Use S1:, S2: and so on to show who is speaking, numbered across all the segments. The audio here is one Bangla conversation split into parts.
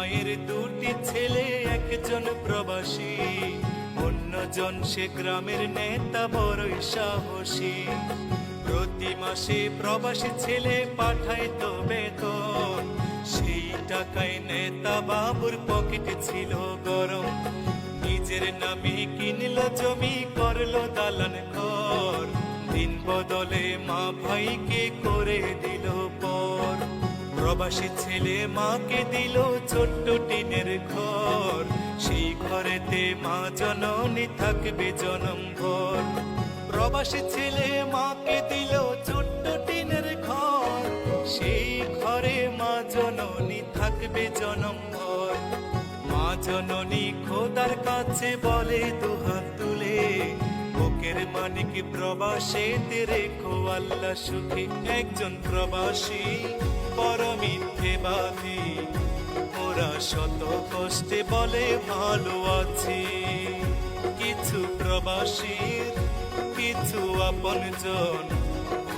S1: মায়ের দুটি ছেলে, একজন প্রবাসী, অন্যজন সে গ্রামের নেতা বড়ই সাহসী। প্রতি মাসে প্রবাসী ছেলে পাঠায় তো বেতন, সেই টাকায় নেতা বাবুর পকেটে ছিল গরম। নিজের নামে কিনলো জমি, করলো দালান ঘর, দিন বদলে মা ভাইকে করে দিল পর। প্রবাসী ছেলে মাকে দিল ছোট্ট টিনের ঘর, সেই ঘরেতে মা জননী থাকবে জনম ভর। প্রবাসী ছেলে মাকে দিল ছোট্ট টিনের ঘর, সেই ঘরে মা জননী থাকবে জনম ভর। মা জননী খোদার কাছে বলে দুহাত তুলে, বুকের মানিক প্রবাসীতে রেখো আল্লাহ সুখে। একজন প্রবাসী বড় মিথ্যেবাদী, ওরা শত কষ্টে বলে ভালো আছি। কিছু প্রবাসীর কিছু আপনজন,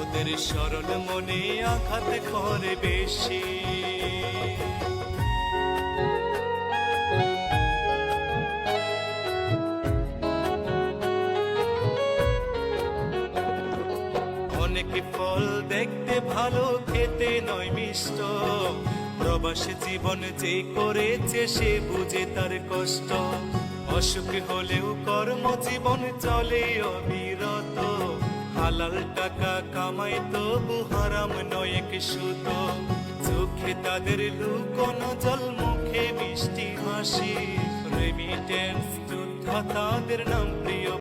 S1: ওদের সরল মনে আঘাত করে বেশি। অনেক ফল দেখতে ভালো, খেতে নয় মিষ্ট, প্রবাসী জীবন যে করেছে সে বুঝে তার কষ্ট। অসুখ হলেও কর্মজীবন চলে অবিরত, হালাল টাকা কামাই তবু হারাম নয় এক সুত। চোখে তাদের লুকোনো জল, মুখে মিষ্টি হাসি, রেমিটেন্স যোদ্ধা তাদের নাম প্রিয়।